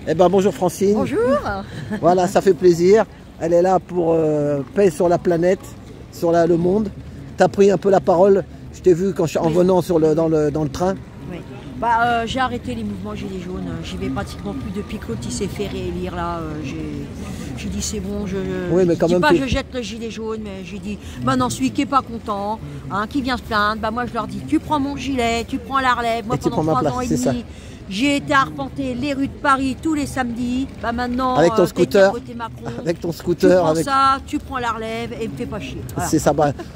Eh ben bonjour Francine. Bonjour. Voilà, ça fait plaisir. Elle est là pour paix sur la planète, sur le monde. Tu as pris un peu la parole. Je t'ai vu quand en venant dans le train. Oui. J'ai arrêté les mouvements gilets jaunes. J'y vais pratiquement plus depuis que l'autre il s'est fait réélire là. J'ai dit c'est bon, oui, mais quand dis même pas je jette le gilet jaune, mais j'ai dit maintenant celui qui est pas content, qui vient se plaindre, moi je leur dis tu prends mon gilet, tu prends la relève. Moi pendant 3 ans et demi, j'ai été arpenter les rues de Paris tous les samedis. Maintenant, avec ton scooter, Macron, avec ton scooter, tu prends ça, tu prends la relève et me fais pas chier. Voilà. C'est ça.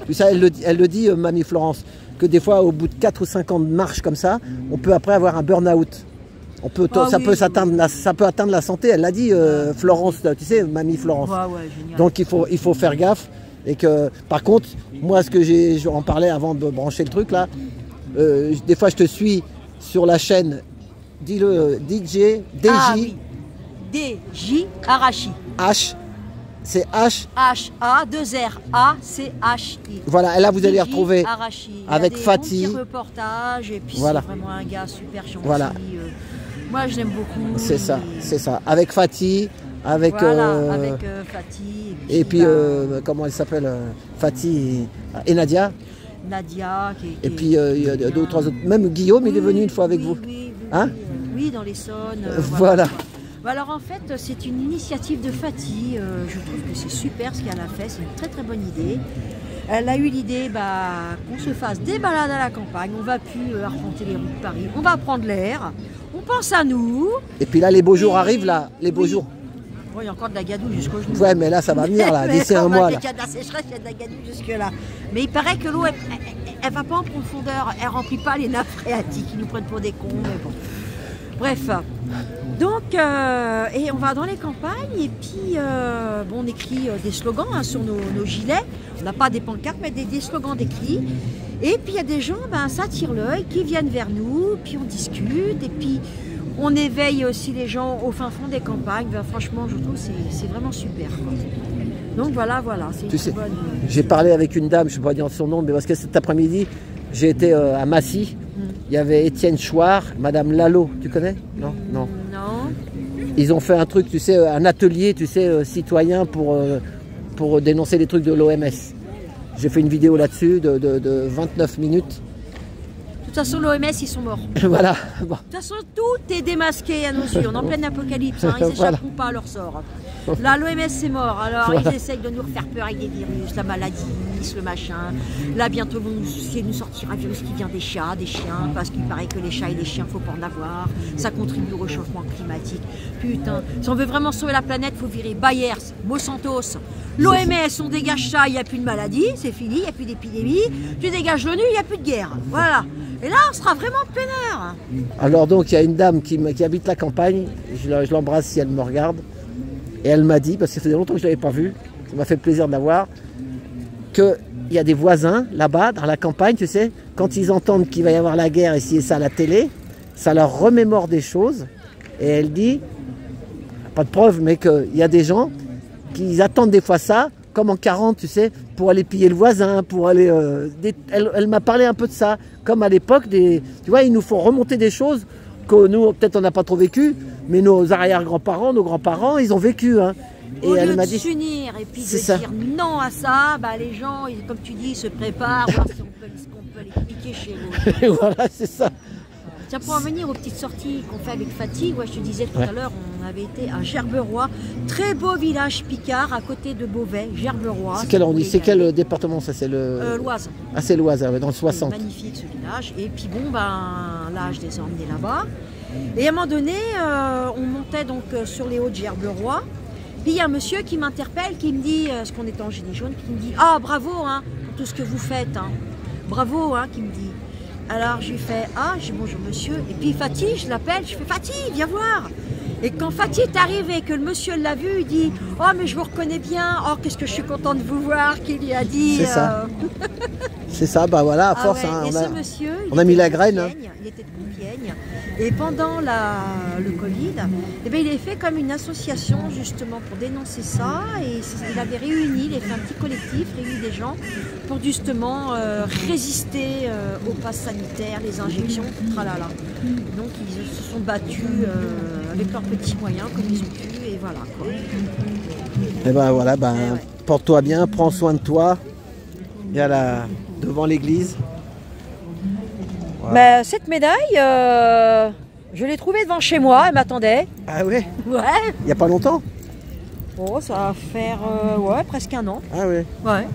Tu sais, elle le dit, Mamie Florence, que des fois, au bout de 4 ou 5 ans de marche comme ça, on peut après avoir un burn-out. Ça peut atteindre la santé. Elle l'a dit, Florence, tu sais, Mamie Florence. Donc il faut faire gaffe. Et que, par contre, moi, je en parlais avant de brancher le truc là. Des fois, je te suis sur la chaîne. Dis-le, DJ, DJ. Ah oui, DJ Arachi. H, c'est H. H-A-2-R-A-C-H-I. Voilà, et là vous allez retrouver Arachi. avec Fatih. Bons petits reportages, et puis voilà. C'est vraiment un gars super gentil. Voilà. Moi je l'aime beaucoup. C'est ça, c'est ça. Avec Fatih, avec. Voilà, avec Fatih. Et puis, comment elle s'appelle Fatih et Nadia. Nadia. Et puis il y a 2 ou 3 autres. Même Guillaume, il est venu une fois avec vous. Hein? Oui, dans l'Essonne. Voilà. Alors en fait, c'est une initiative de Fatih. Je trouve que c'est super ce qu'elle a fait. C'est une très très bonne idée. Elle a eu l'idée qu'on se fasse des balades à la campagne. On va plus arpenter les rues de Paris. On va prendre l'air. On pense à nous. Et puis là, les beaux jours arrivent là. Les beaux jours. Bon, il y a encore de la gadoue jusqu'au genou. Ouais, mais là, ça va venir là. D'ici un mois. Il y a de la sécheresse, il y a de la gadoue jusque là. Mais il paraît que l'eau, elle va pas en profondeur. Elle remplit pas les nappes phréatiques. Ils nous prennent pour des cons. Mais bon. Bref, donc, et on va dans les campagnes et puis on écrit des slogans sur nos gilets. On n'a pas des pancartes, mais des slogans d'écrits. Et puis il y a des gens, ça attire l'œil, qui viennent vers nous, puis on discute, et puis on éveille aussi les gens au fin fond des campagnes. Franchement, je trouve que c'est vraiment super, quoi. Donc voilà, c'est une bonne... J'ai parlé avec une dame, je ne vais pas dire son nom, mais parce que cet après-midi, j'ai été à Massy. Il y avait Étienne Chouard, Madame Lalo, tu connais? Non. Non. Ils ont fait un truc, tu sais, un atelier, tu sais, citoyen pour dénoncer les trucs de l'OMS. J'ai fait une vidéo là-dessus de 29 minutes. De toute façon, l'OMS, ils sont morts. Voilà. Bon. De toute façon, tout est démasqué à nos yeux. On est en pleine apocalypse, ils n'échapperont pas à leur sort. Là, l'OMS, c'est mort. Alors, ils essayent de nous refaire peur avec des virus, la maladie, le machin. Là, bientôt, vont nous sortir un virus qui vient des chats, des chiens, parce qu'il paraît que les chats et les chiens, il ne faut pas en avoir. Ça contribue au réchauffement climatique. Putain, si on veut vraiment sauver la planète, il faut virer Bayers, Monsantos. L'OMS, on dégage ça, il n'y a plus de maladie, c'est fini, il n'y a plus d'épidémie. Tu dégages l'ONU, il n'y a plus de guerre. Voilà. Et là, on sera vraiment peinard. Alors donc, il y a une dame qui habite la campagne, je l'embrasse si elle me regarde, et elle m'a dit, parce que ça faisait longtemps que je ne l'avais pas vue, ça m'a fait plaisir de la voir, qu'il y a des voisins là-bas, dans la campagne, tu sais, quand ils entendent qu'il va y avoir la guerre ici et ça à la télé, ça leur remémore des choses, et elle dit, pas de preuve, mais qu'il y a des gens qui attendent des fois ça, comme en 40, tu sais, pour aller piller le voisin, pour aller... Elle m'a parlé un peu de ça, comme à l'époque, tu vois, ils nous font remonter des choses que nous, peut-être on n'a pas trop vécu, mais nos arrière-grands-parents, nos grands-parents, ils ont vécu. Hein. Et elle m'a dit... de s'unir et puis de dire non à ça, les gens, comme tu dis, se préparent, voir si on peut les piquer chez vous. Voilà, c'est ça. Tiens, pour en venir aux petites sorties qu'on fait avec Fatih, je te disais tout à l'heure, on avait été à Gerberoy, très beau village picard à côté de Beauvais, Gerberoy. C'est quel département ça? C'est l'Oise. Ah, c'est l'Oise, dans le 60. C'est magnifique ce village. Et puis là, je les ai emmenés là-bas. Et à un moment donné, on montait donc sur les hauts de Gerberoy. Puis il y a un monsieur qui m'interpelle, qui me dit, parce qu'on était en gilet jaune, qui me dit « Ah, bravo pour tout ce que vous faites. Bravo, qui me dit. Alors je lui fais « Ah, j'ai bonjour monsieur ». Et puis Fatih, je l'appelle, je fais « Fatih, viens voir ». Et quand Fatih est arrivé, que le monsieur l'a vu, il dit « Oh, mais je vous reconnais bien. Oh, qu'est-ce que je suis content de vous voir », qu'il lui a dit. C'est ça. C'est ça, voilà, à force. Ouais. Ce monsieur, on a mis la graine. Il était de Compiègne. Et pendant le Covid, il avait fait comme une association justement pour dénoncer ça. Et il avait réuni, il avait fait un petit collectif, réuni des gens pour justement résister au pass sanitaire, les injections, tralala. Donc ils se sont battus avec leurs petits moyens, comme ils ont pu, et voilà quoi. Et ben voilà, ouais. porte-toi bien, prends soin de toi. Il y a là, devant l'église. Voilà. Mais cette médaille, je l'ai trouvée devant chez moi, elle m'attendait. Ah ouais? Ouais. Il n'y a pas longtemps? Oh, ça va faire ouais, presque un an. Ah ouais. Ouais.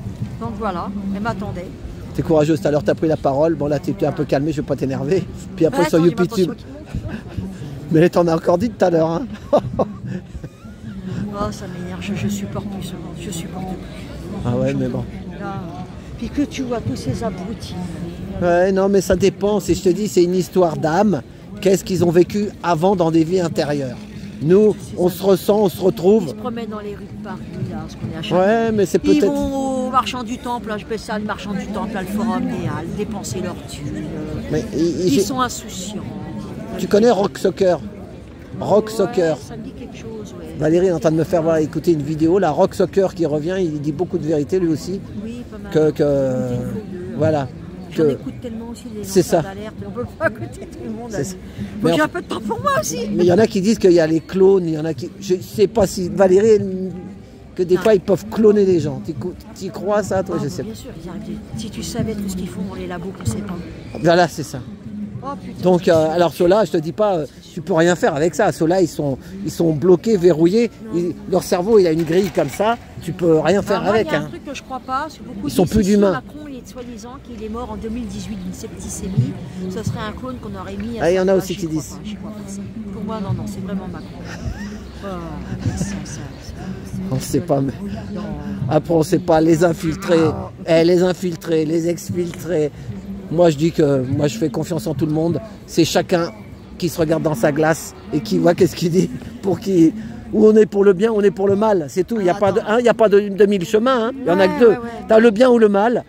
Donc voilà, elle m'attendait. T'es courageuse, tout à l'heure t'as pris la parole. Bon là t'es un peu calmé, je vais pas t'énerver. Puis après Ouais, sur attends, YouTube. Mais t'en as encore dit tout à l'heure. Hein. Oh, ça m'énerve, je supporte plus ce monde, je supporte plus. Ah ouais, mais bon. Là, puis que tu vois tous ces abrutis. Ouais, non, mais ça dépend. Je te dis, c'est une histoire d'âme. Qu'est-ce qu'ils ont vécu avant dans des vies intérieures? Nous, on se ressent, on se retrouve. Ils se promènent dans les rues de Paris, là, ce qu'on est à chaque Ouais, mais c'est Ils peut-être. vont au marchand du temple, là, je peux ça, le marchand du temple, là, le forum des Halles, dépenser leur thune. Mais Ils sont insouciants. Tu connais Rock Soccer? Rock Ouais, Soccer. ça me dit quelque chose, ouais. Valérie est en train de me faire voir écouter une vidéo. Là, Rock Soccer qui revient, il dit beaucoup de vérité lui aussi. Oui, pas mal. Voilà. J'en écoute tellement aussi des C'est ça. lanceurs d'alerte, on peut pas écouter tout le monde. C'est ça. Faut que j'ai un peu de temps pour moi aussi. Mais il y en a qui disent qu'il y a les clones, il y en a qui. Je sais pas si Valérie, que des fois ils peuvent cloner les gens. Tu crois ça, toi? Je sais pas. Bien sûr, si tu savais tout ce qu'ils font dans les labos, qu'on sait pas. Voilà, c'est ça. Oh, putain, Donc, alors ceux-là, je te dis pas, tu peux rien faire avec ça. Ceux-là, ils sont bloqués, verrouillés. Leur cerveau, il a une grille comme ça. Tu peux rien faire moi, avec. Il y a un Hein. truc que je crois pas. Beaucoup Ils sont disent plus si d'humains. Macron, il est soi-disant qu'il est mort en 2018 d'une septicémie. Ce serait un clone qu'on aurait mis. Ah, il y en a sa aussi place. qui disent. J'y crois pas, ça. Pour moi, non, c'est vraiment Macron. On ne sait pas. Mais... Après, on ne sait pas. Les infiltrés, les infiltrés, les exfiltrés. Moi, je dis que moi, je fais confiance en tout le monde. C'est chacun qui se regarde dans sa glace et qui voit qu'est-ce qu'il dit. Où on est pour le bien, on est pour le mal. C'est tout. Il n'y a, pas de mille chemins. Hein. Il y en a que deux. Ouais. Tu as le bien ou le mal.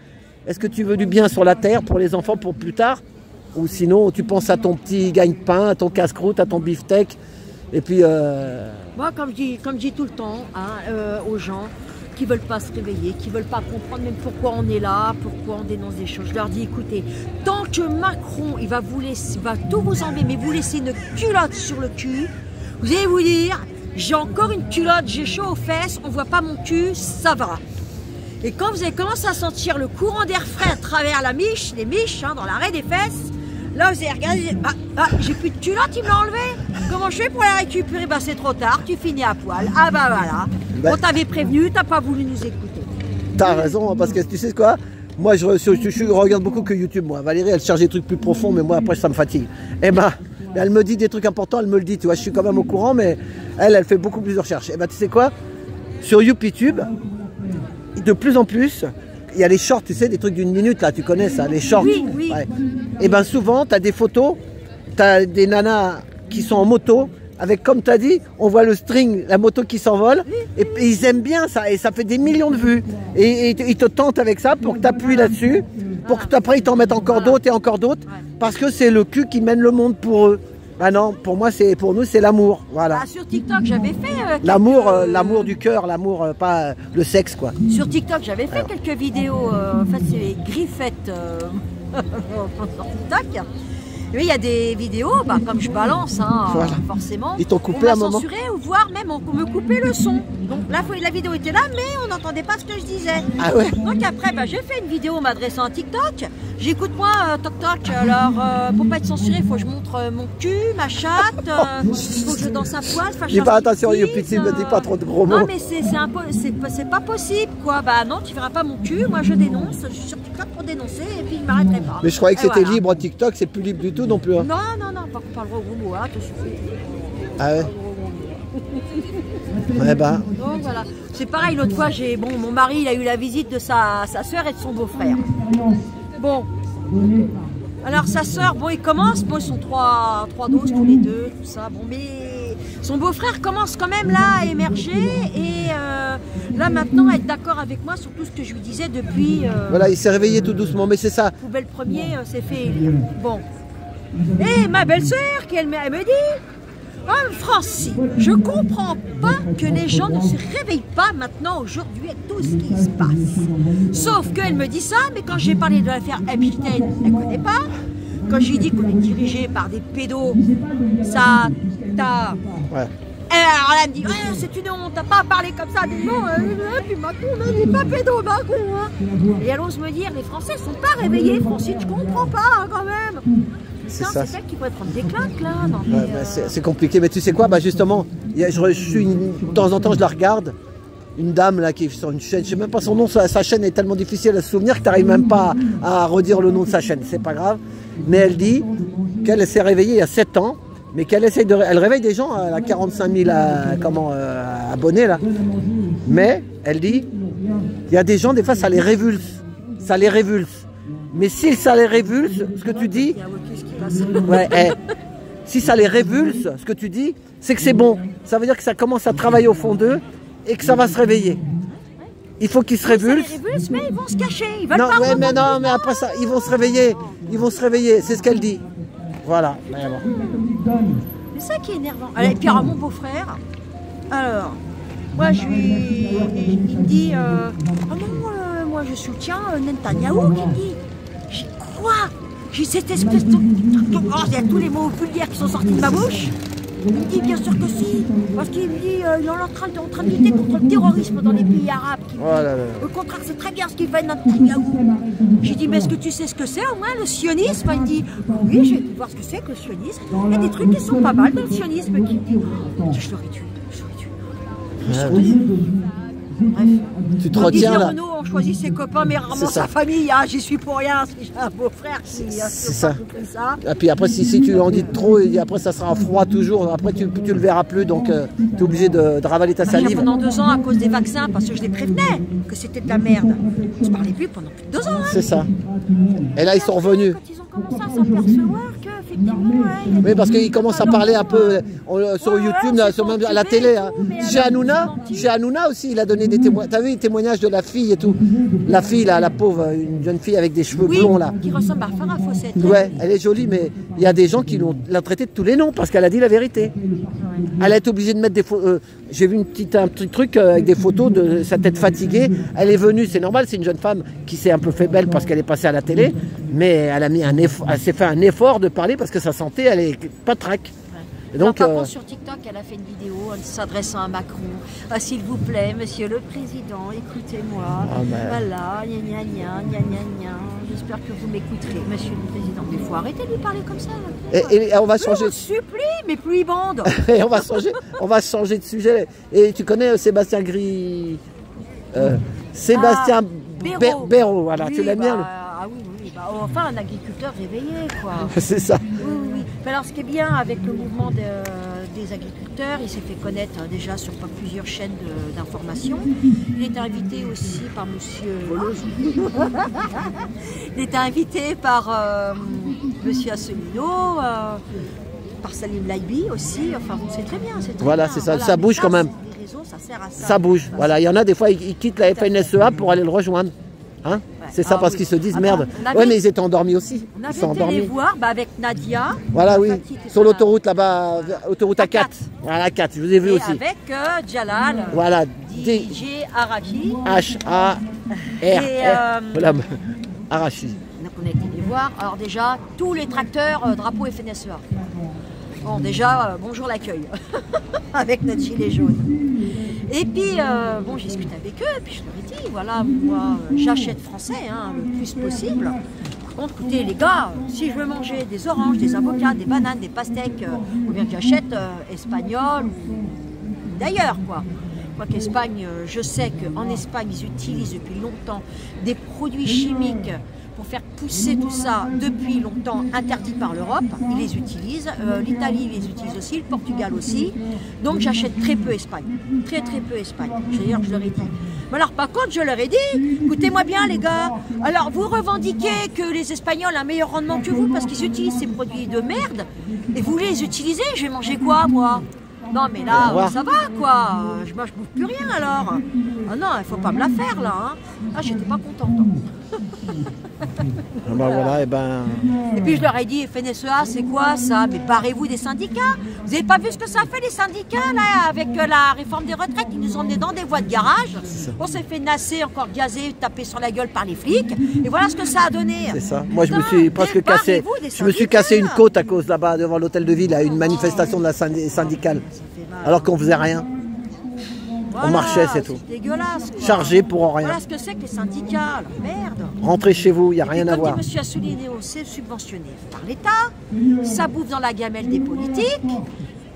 Est-ce que tu veux du bien sur la terre pour les enfants pour plus tard? Ou sinon, tu penses à ton petit gagne-pain, à ton casse-croûte, à ton beefsteak. Et puis... Moi, comme je dis tout le temps aux gens qui ne veulent pas se réveiller, qui ne veulent pas comprendre même pourquoi on est là, pourquoi on dénonce des choses, je leur dis, écoutez, tant que Macron, il va tout vous enlever, mais vous laisser une culotte sur le cul, vous allez vous dire, j'ai encore une culotte, j'ai chaud aux fesses, on ne voit pas mon cul, ça va. Et quand vous allez commencer à sentir le courant d'air frais à travers les miches, dans l'arrêt des fesses, là, vous allez regarder, j'ai plus de culotte, il me l'a enlevé. Comment je fais pour la récupérer? C'est trop tard, tu finis à poil. Ah bah voilà. On t'avait prévenu, t'as pas voulu nous écouter. T'as raison, parce que tu sais quoi? Moi, je regarde beaucoup que YouTube, moi. Valérie, elle cherche des trucs plus profonds, mais moi, après, ça me fatigue. Et elle me dit des trucs importants, elle me le dit, tu vois, je suis quand même au courant, mais elle fait beaucoup plus de recherches. Et tu sais quoi? Sur YouTube, de plus en plus, il y a les shorts, tu sais, des trucs d'une minute, là, tu connais ça, les shorts. Oui. Ouais. Et souvent, tu as des photos, tu as des nanas qui sont en moto, avec, comme tu as dit, on voit le string, la moto qui s'envole, et ils aiment bien ça, et ça fait des millions de vues. Et ils te tentent avec ça pour que tu appuies là-dessus, pour que après ils t'en mettent encore d'autres et encore d'autres, parce que c'est le cul qui mène le monde pour eux. Ah non, pour nous, c'est l'amour, voilà. Sur TikTok, j'avais fait... L'amour du cœur, l'amour, pas le sexe, quoi. Sur TikTok, j'avais fait quelques vidéos, en fait, c'est les griffettes sur TikTok. Oui, il y a des vidéos, comme je balance, voilà. Forcément. Ils t'ont coupé à un moment. On m'a censuré, ou voire même on me coupait le son. Donc la vidéo était là, mais on n'entendait pas ce que je disais. Ah ouais. Donc après, j'ai fait une vidéo m'adressant à TikTok. J'écoute moi, toc. Alors, pour pas être censuré, il faut que je montre mon cul, ma chatte, il faut que je danse à poil. Dis pas attention, YouTube, ne dis pas trop de gros mots. Non, mais c'est pas possible, quoi. Non, tu verras pas mon cul, moi je dénonce. Je suis sur TikTok pour dénoncer et puis je m'arrêterai pas. Mais je croyais que c'était libre TikTok, c'est plus libre du tout non plus. Hein. Non, pas qu'on parle gros mots, tout suffit. Ah ouais. Ouais Donc voilà. C'est pareil, l'autre fois, mon mari, il a eu la visite de sa soeur et de son beau-frère. Bon. Alors sa soeur, ils commencent, ils sont trois doses tous les deux, tout ça. Mais son beau-frère commence quand même là à émerger et là maintenant à être d'accord avec moi sur tout ce que je lui disais depuis. Voilà, il s'est réveillé tout doucement, mais c'est ça. Poubelle premier s'est fait élire. Bon. Et ma belle-sœur, elle me dit, oh Francine, je comprends pas que les gens ne se réveillent pas maintenant aujourd'hui avec tout ce qui se passe. Sauf qu'elle me dit ça, mais quand j'ai parlé de l'affaire Epstein, elle ne connaît pas. Quand j'ai dit qu'on est dirigé par des pédos, ça l'État. Ouais. Et alors là, elle me dit, c'est une honte, t'as pas à parler comme ça des gens, puis Macron, on n'est pas pédo, Macron. Hein. Et elle ose me dire, les Français sont pas réveillés, Francine, je comprends pas hein, quand même. C'est ça. C'est elle qui pourrait prendre des claques là. C'est compliqué, mais tu sais quoi, bah justement, de temps en temps je la regarde, une dame là qui est sur une chaîne, je sais même pas son nom, sa chaîne est tellement difficile à se souvenir que tu n'arrives même pas à redire le nom de sa chaîne, c'est pas grave, mais elle dit qu'elle s'est réveillée il y a 7 ans, mais qu'elle essaye de... Elle réveille des gens, elle a 45 000 abonnés là, mais elle dit, il y a des gens, des fois ça les révulse, mais si ça les révulse, ce que tu dis, ouais, si ça les révulse, ce que tu dis, c'est que c'est bon. Ça veut dire que ça commence à travailler au fond d'eux et que ça va se réveiller. Il faut qu'ils se révulsent. Ça les révulse, mais ils vont se cacher. Ils veulent non, pas ouais, mais après ça, ils vont se réveiller. Ils vont se réveiller. C'est ce qu'elle dit. Voilà. C'est ça qui est énervant. Allez, et puis alors mon beau-frère, alors, moi je lui il me dit, oh non, moi je soutiens Netanyahou, qui me dit. J'ai quoi? J'ai cette espèce de... Oh, il y a tous les mots vulgaires qui sont sortis de ma bouche. Il me dit bien sûr que si. Parce qu'il me dit il est en train de lutter contre le terrorisme dans les pays arabes. Au contraire, c'est très bien ce qu'il fait Netanyahou. J'ai dit mais est-ce que tu sais ce que c'est au moins le sionisme? Il me dit oui, j'ai pu voir ce que c'est que le sionisme. Il y a des trucs qui sont pas mal dans le sionisme. Qui me dit je l'aurais tué. Bref. Tu te retiens là. Renaud, on choisit ses copains, mais rarement sa famille. Hein. J'y suis pour rien. Si j'ai un beau-frère qui c'est ça. Et puis après, si tu en dis trop, après ça sera froid toujours. Après, tu le verras plus. Donc, tu es obligé de ravaler ta salive. Pendant 2 ans, à cause des vaccins, parce que je les prévenais que c'était de la merde. On se parlait plus pendant plus de 2 ans. Hein. C'est ça. Et là, ils sont revenus. Quand ils ont commencé à s'apercevoir qu'effectivement. Oui, parce qu'ils commencent à parler un peu sur YouTube, là, sur même à la télé. Hein. Chez Hanouna aussi, il a donné des témoignages. T'as vu les témoignages de la fille et tout? La fille, là, la pauvre, une jeune fille avec des cheveux blonds, là. Qui ressemble à Farah Fawcett. Ouais, elle est jolie, mais il y a des gens qui l'ont traitée de tous les noms parce qu'elle a dit la vérité. Elle a été obligée de mettre des photos. J'ai vu un petit truc avec des photos de sa tête fatiguée. Elle est venue, c'est normal, c'est une jeune femme qui s'est un peu fait belle parce qu'elle est passée à la télé, mais elle s'est fait un effort de parler parce que sa santé, elle est pas trac. Donc, par contre, sur TikTok, elle a fait une vidéo en s'adressant à Macron. Ah, s'il vous plaît, monsieur le président, écoutez-moi. Voilà, j'espère que vous m'écouterez, monsieur le président. Mais il faut arrêter de lui parler comme ça. Et on va changer. Je supplie, mais plus il bande. Et on va changer de sujet. Et tu connais Sébastien Gris, Sébastien Béraud, voilà, tu l'aimes bien. Ah oui. Enfin, un agriculteur réveillé, quoi. C'est ça. Oui. Mais alors, ce qui est bien avec le mouvement des agriculteurs, il s'est fait connaître déjà sur plusieurs chaînes d'information. Il était invité aussi par monsieur... Il était invité par monsieur Asselineau, par Salim Laibi aussi. Enfin, bon, c'est très bien. Voilà, c'est ça. Voilà, ça bouge quand même. Les réseaux, ça sert à ça. Ça bouge. Voilà, il y en a des fois, ils quittent la FNSEA pour aller le rejoindre. Hein, ouais. C'est ça parce qu'ils se disent merde. Ouais, mais ils étaient endormis aussi. On avait été les voir avec Nadia. Voilà, oui. Sur l'autoroute là-bas, autoroute A4. Voilà, A4, je vous ai vu aussi. Avec Jalal. Voilà. DJ Arachi. H-A-R. Voilà, Arachi. Donc on a été les voir. Alors déjà, tous les tracteurs drapeau FNSEA. Bon, déjà, bonjour l'accueil. Avec notre gilet jaune. Et puis, bon, j'ai discuté avec eux, et puis je leur ai dit, voilà, moi, j'achète français, hein, le plus possible. Par contre, écoutez, les gars, si je veux manger des oranges, des avocats, des bananes, des pastèques, ou bien que j'achète espagnol, ou d'ailleurs, quoi. Moi qu'Espagne, je sais qu'en Espagne, ils utilisent depuis longtemps des produits chimiques pour faire pousser tout ça depuis longtemps, interdit par l'Europe. Ils les utilisent, l'Italie les utilise aussi, le Portugal aussi. Donc j'achète très peu Espagne, très peu Espagne. D'ailleurs, je leur ai dit. Mais alors par contre, je leur ai dit, écoutez-moi bien les gars, alors vous revendiquez que les Espagnols ont un meilleur rendement que vous parce qu'ils utilisent ces produits de merde, et vous les utilisez, je vais manger quoi moi? Non mais là, ça va quoi, moi je bouffe plus rien alors. Ah non, il faut pas me la faire là. Hein. Ah, j'étais pas contente. Ah bah voilà, et ben... Et puis je leur ai dit, FNSEA, c'est quoi ça? Mais barrez-vous des syndicats. Vous n'avez pas vu ce que ça fait les syndicats là, avec la réforme des retraites? Ils nous ont emmenés dans des voies de garage. On s'est fait nasser, encore gazer, taper sur la gueule par les flics. Et voilà ce que ça a donné. C'est ça. Moi je me suis presque cassé. Je me suis cassé une côte à cause là-bas devant l'hôtel de ville à une manifestation de la syndicale. Alors qu'on faisait rien. Voilà, on marchait, c'est tout. Dégueulasse. Quoi. Chargé pour rien. Voilà ce que c'est que les syndicats. Alors, merde. Rentrez chez vous, il n'y a rien à voir. Comme dit M. Assouline, c'est subventionné par l'État. Ça bouffe dans la gamelle des politiques.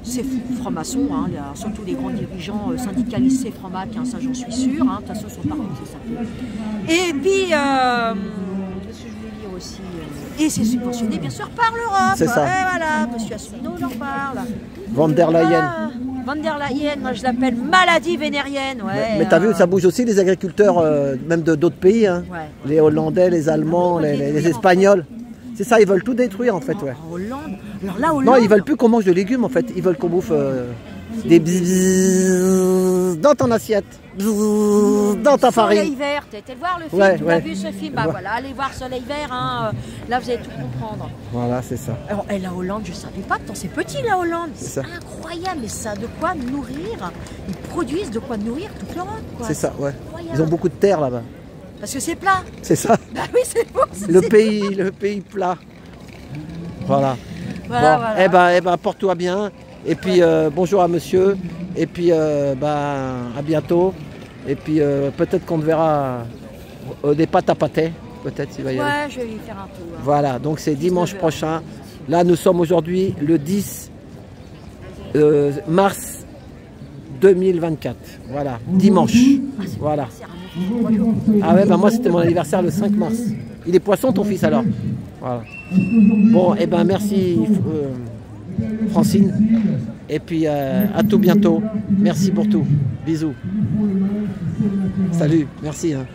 C'est franc-maçon, hein, surtout les grands dirigeants syndicalistes, c'est franc-mac, hein, ça j'en suis sûr. Hein, de toute façon, ils sont partout, c'est ça. Et puis, qu'est-ce que je voulais dire aussi et c'est subventionné bien sûr par l'Europe. C'est ça. Et voilà, M. Assouline en parle. Van der Leyen. Voilà. Van der Leyen, moi je l'appelle maladie vénérienne. Ouais, mais t'as vu, ça bouge aussi les agriculteurs, même d'autres pays. Hein. Ouais. Les Hollandais, les Allemands, les Espagnols. C'est ça, ils veulent tout détruire en fait. Ouais. En Hollande. Alors là, Hollande. Non, ils veulent plus qu'on mange de légumes en fait. Ils veulent qu'on bouffe des bzzz dans ton assiette, bzzz dans ta farine. Soleil vert, t'as été voir le film, ouais, tu ouais. as vu ce film, bah voilà, allez voir Soleil vert, hein. Là vous allez tout comprendre. Voilà, c'est ça. Alors, et la Hollande, je savais pas, tant c'est petit la Hollande, c'est incroyable, mais ça a de quoi nourrir, ils produisent de quoi nourrir toute l'Europe. C'est ça, ouais. Incroyable. Ils ont beaucoup de terre là-bas. Parce que c'est plat. C'est ça. Bah oui, c'est beau. Le pays plat. Voilà. Voilà, bon, voilà. Eh ben, porte-toi bien. Et puis bonjour à monsieur. Et puis à bientôt. Et puis peut-être qu'on te verra des pâtes à pâté. Peut-être s'il va y aller. Ouais, je vais lui faire un tour. Hein. Voilà, donc c'est dimanche prochain. Là, nous sommes aujourd'hui le 10 mars 2024. Voilà, dimanche. Voilà. Ah ouais, bah moi c'était mon anniversaire le 5 mars. Il est poisson ton fils alors. Voilà. Bon, et ben merci Francine. Et puis à tout bientôt. Merci pour tout. Bisous. Salut, merci. Hein.